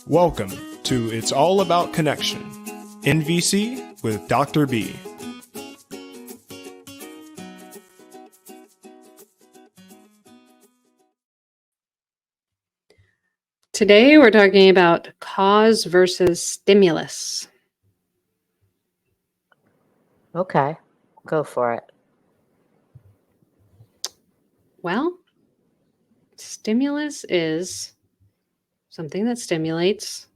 Welcome to It's All About Connection, NVC with Dr. B. Today we're talking about cause versus stimulus. Okay, go for it. Well, stimulus is something that stimulates,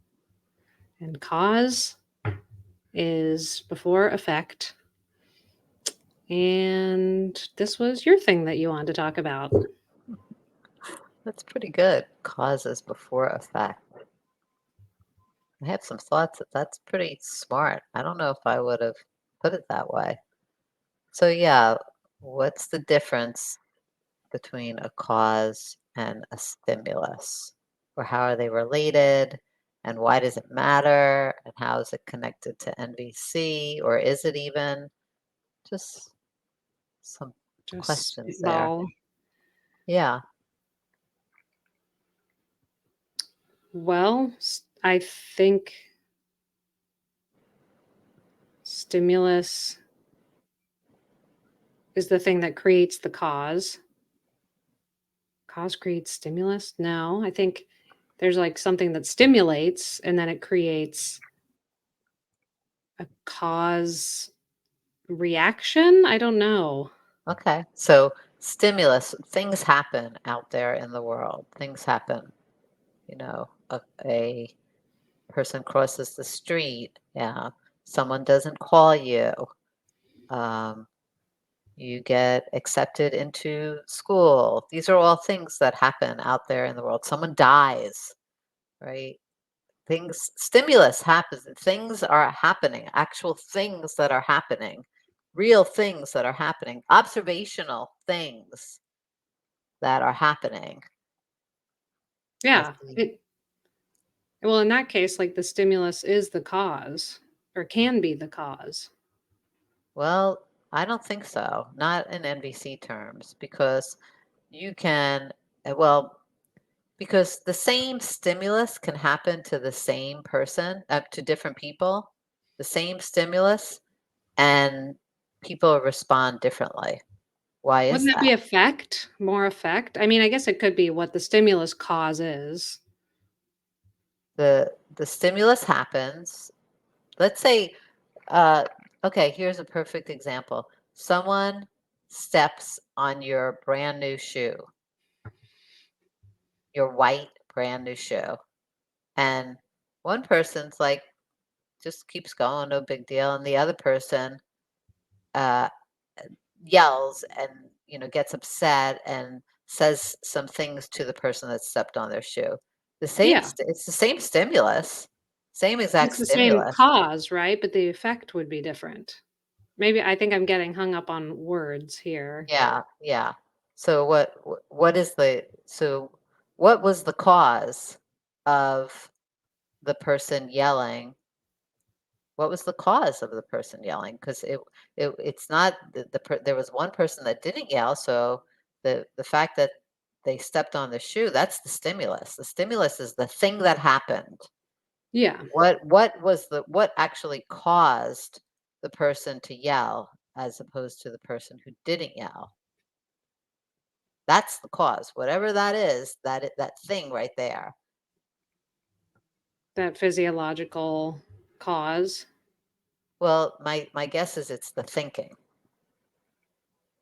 and cause is before effect. And this was your thing that you wanted to talk about. That's pretty good. Causes before effect. I have some thoughts that's pretty smart. I don't know if I would have put it that way. So yeah, what's the difference between a cause and a stimulus? Or how are they related? And why does it matter? And how is it connected to NVC? Or is it even? Just some questions there. Yeah. Well, I think stimulus is the thing that creates the cause. Cause creates stimulus? No, I think there's like something that stimulates and then it creates a cause reaction. I don't know. Okay. So stimulus, things happen out there in the world. Things happen. You know, a person crosses the street. Yeah. Someone doesn't call you. You get accepted into school. These are all things that happen out there in the world. Someone dies, right? Stimulus happens. Things are happening, actual things that are happening, real things that are happening, observational things that are happening. Yeah. Well, in that case, like the stimulus is the cause or can be the cause. Well, I don't think so. Not in NVC terms, because you can, well, because the same stimulus can happen to the same person, to different people, the same stimulus, and people respond differently. Why is Wouldn't that that? be effect? More effect? I mean, I guess it could be what the stimulus cause is. The stimulus happens. Let's say, okay, here's a perfect example. Someone steps on your brand new shoe, your white brand new shoe, and one person's like, just keeps going, no big deal, and the other person uh, yells and gets upset and says some things to the person that stepped on their shoe. Yeah. It's the same stimulus, same exact It's the same stimulus. cause, right? But the effect would be different. Maybe I think I'm getting hung up on words here. Yeah, yeah. So what is what was the cause of the person yelling? What was the cause of the person yelling? Because it's not there was one person that didn't yell, so the fact that they stepped on the shoe, that's the stimulus. The stimulus is the thing that happened. Yeah. What actually caused the person to yell as opposed to the person who didn't yell? That's the cause. Whatever that is, that thing right there. That physiological cause. Well, my guess is it's the thinking.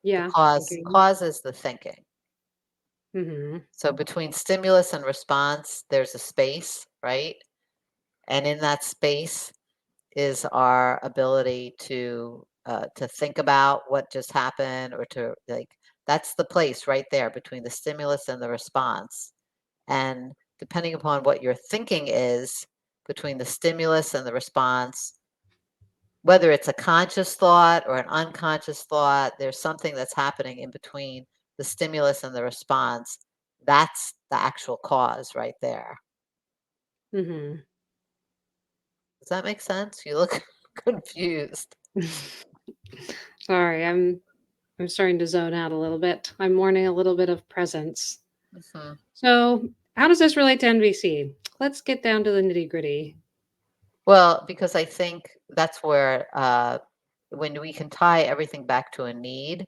The Yeah. cause is the thinking. Mm-hmm. So between stimulus and response, there's a space, right? And in that space is our ability to think about what just happened, or to that's the place right there between the stimulus and the response. And depending upon what your thinking is between the stimulus and the response, whether it's a conscious thought or an unconscious thought, there's something that's happening in between the stimulus and the response. That's the actual cause right there. Mm-hmm. Does that make sense? You look confused. Sorry, I'm starting to zone out a little bit. I'm mourning a little bit of presence. Mhm. So How does this relate to NVC? Let's get down to the nitty gritty. Well, because I think that's where when we can tie everything back to a need,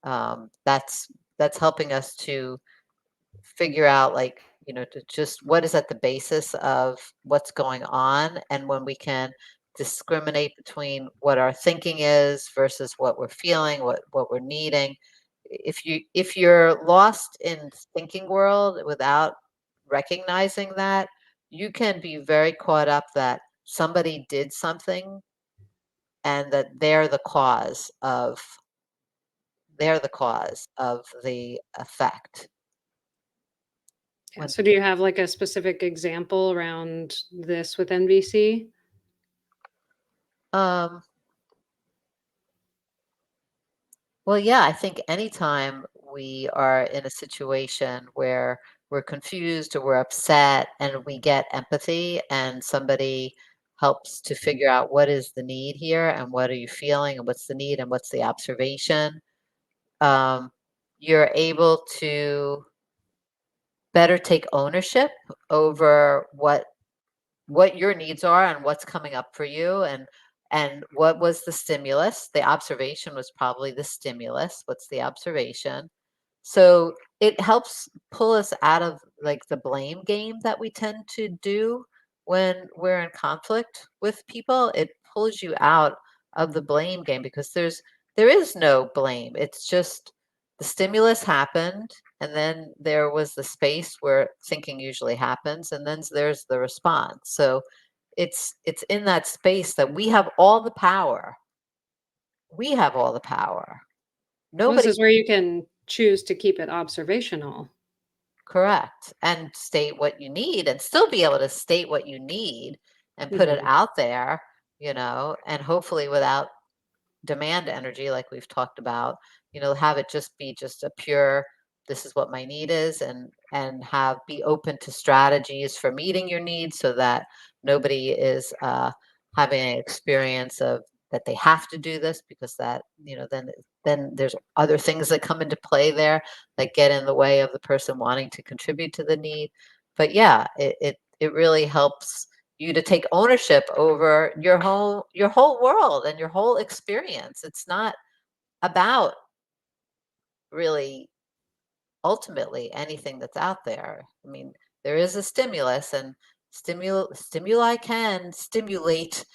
that's helping us to figure out, like, to just what is at the basis of what's going on, and when we can discriminate between what our thinking is versus what we're feeling, what we're needing. If you're lost in thinking world without recognizing that, you can be very caught up that somebody did something and that they're the cause of the effect. Yeah, When so do you have like a specific example around this with NVC? um Well, yeah, I think anytime we are in a situation where we're confused or we're upset and we get empathy and somebody helps to figure out what is the need here and what are you feeling and what's the need and what's the observation, um, you're able to better take ownership over what your needs are and what's coming up for you, and what was the stimulus. The observation was probably the stimulus. What's the observation? So it helps pull us out of, like, the blame game that we tend to do when we're in conflict with people. It pulls you out of the blame game because there is no blame. It's just the stimulus happened, and then there was the space where thinking usually happens, and then there's the response. So it's in that space that we have all the power. We have all the power. Well, this Nobody. is where you can choose to keep it observational. Correct, and state what you need and still be able to state what you need and put it Mhm. out there, and hopefully without demand energy like we've talked about, have it just be just a pure, this is what my need is, and have be open to strategies for meeting your needs so that nobody is having an experience of that they have to do this, because that, then there's other things that come into play there that get in the way of the person wanting to contribute to the need. But yeah, it really helps you to take ownership over your whole world and your whole experience. It's not about really ultimately anything that's out there. I mean, there is a stimulus, and stimuli can stimulate,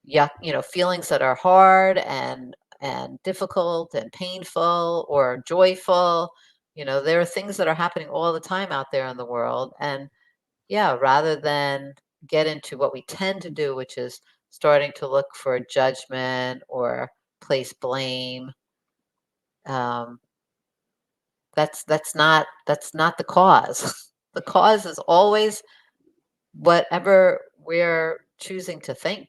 yeah, feelings that are hard and difficult and painful or joyful. There are things that are happening all the time out there in the world, and yeah, rather than get into what we tend to do, which is starting to look for judgment or place blame, um, that's not the cause. The cause is always whatever we're choosing to think,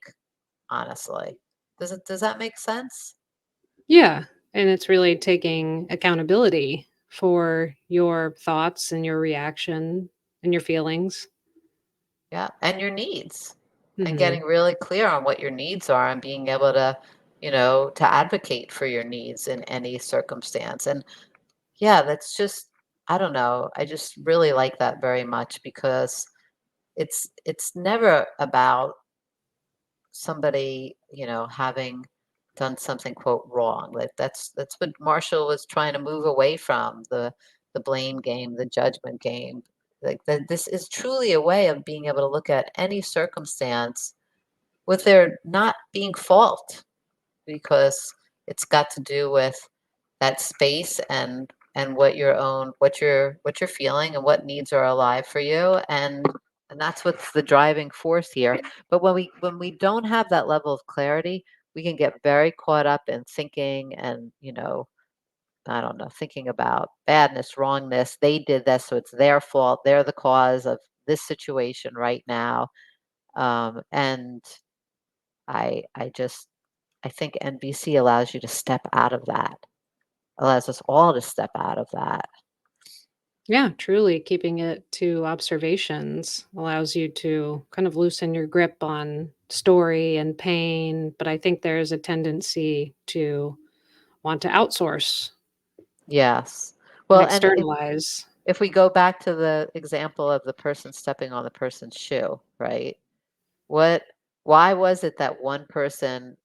honestly. Does that make sense? Yeah, and it's really taking accountability for your thoughts and your reaction and your feelings. Yeah, and your needs, and Mhm. getting really clear on what your needs are and being able to advocate for your needs in any circumstance. And yeah, that's just, I don't know. I just really like that very much because it's never about somebody, having done something, quote, wrong. Like that's what Marshall was trying to move away from, the blame game, the judgment game. Like that, this is truly a way of being able to look at any circumstance with there not being fault, because it's got to do with that space and what you're feeling and what needs are alive for you, and that's what's the driving force here. But when we don't have that level of clarity, we can get very caught up in thinking and, I don't know, thinking about badness, wrongness. They did this, so it's their fault. They're the cause of this situation right now. And I think NVC allows you to step out of that, allows us all to step out of that. Yeah, truly keeping it to observations allows you to kind of loosen your grip on story and pain, but I think there's a tendency to want to outsource Yes. and Well, and externalize. if we go back to the example of the person stepping on the person's shoe, right? Why was it that one person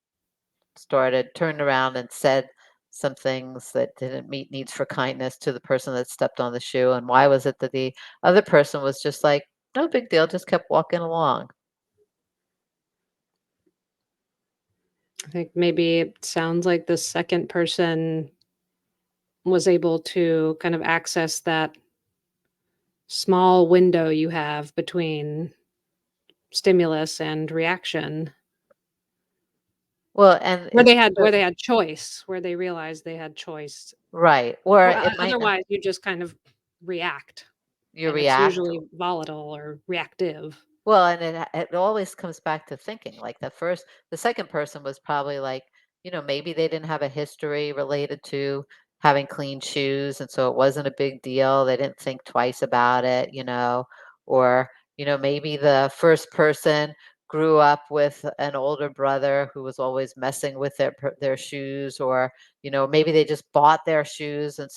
turned around and said some things that didn't meet needs for kindness to the person that stepped on the shoe? And why was it that the other person was just like, no big deal, just kept walking along? I think maybe it sounds like the second person was able to kind of access that small window you have between stimulus and reaction, Well, and where it's they had choice, where they realized they had choice. right. Or Or it might not, otherwise, you just kind of react, you and it's react. usually volatile or reactive. Well, and it always comes back to thinking. Like the second person was probably like, maybe they didn't have a history related to having clean shoes, and so it wasn't a big deal. They didn't think twice about it, or maybe the first person grew up with an older brother who was always messing with their shoes, or maybe they just bought their shoes, and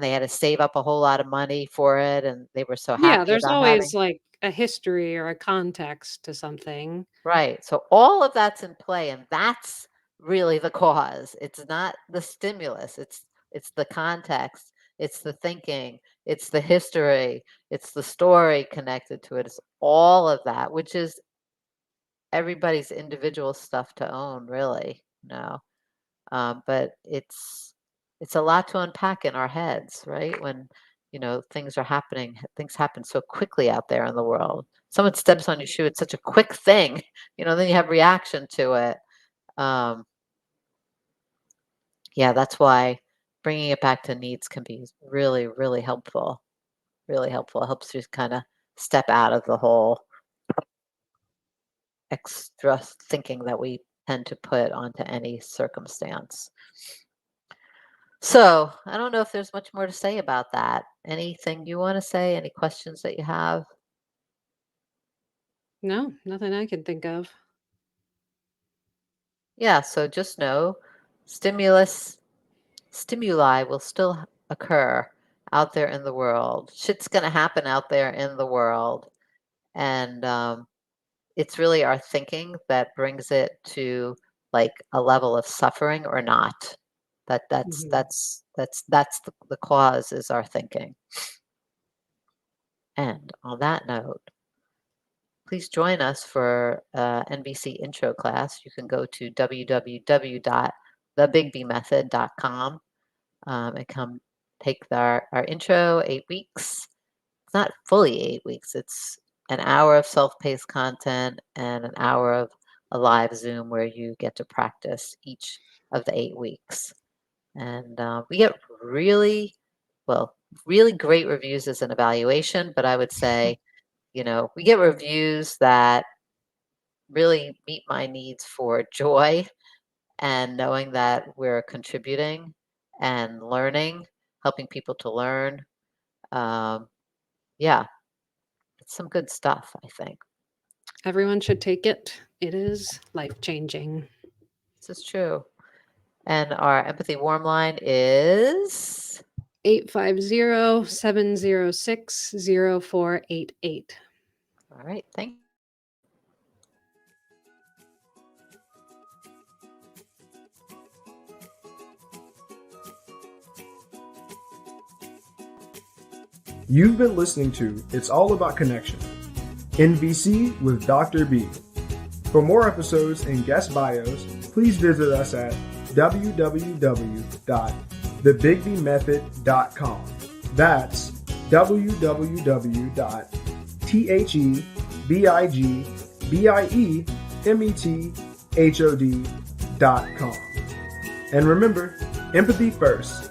they had to save up a whole lot of money for it, and they were so Yeah, happy there's about having. always, like, a history or a context to something. Right. So all of that's in play, and that's really the cause. It's not the stimulus. It's the context. It's the thinking. It's the history. It's the story connected to it. It's all of that, which is everybody's individual stuff to own, really. But it's a lot to unpack in our heads, right? When things are happening, things happen so quickly out there in the world. Someone steps on your Mhm. shoe, it's such a quick thing, then you have reaction to it. Um, yeah, that's why bringing it back to needs can be really, really helpful. Really helpful. It helps you kind of step out of the whole extra thinking that we tend to put onto any circumstance. So I don't know if there's much more to say about that. Anything you want to say? Any questions that you have? No, nothing I can think of. Yeah, so just know stimuli will still occur out there in the world. Shit's going to happen out there in the world. And it's really our thinking that brings it to like a level of suffering or not. That's Mhm. that's that's that's the cause is our thinking. And on that note, please join us for NVC intro class. You can go to www.thebigbmethod.com and come take our intro, 8 weeks. It's not fully 8 weeks. It's an hour of self-paced content and an hour of a live Zoom where you get to practice each of the 8 weeks. And we get really great reviews as an evaluation, but I would say, we get reviews that really meet my needs for joy and knowing that we're contributing and learning, helping people to learn. Yeah, it's some good stuff, I think. Everyone should take it. It is life-changing. This is true. And our empathy warm line is 850-706-0488. all right. Thank you. You've been listening to It's All About Connection, NVC with Dr. B. For more episodes and guest bios, please visit us at www.thebigbmethod.com. That's www.thebigbmethod.com. And remember, empathy first.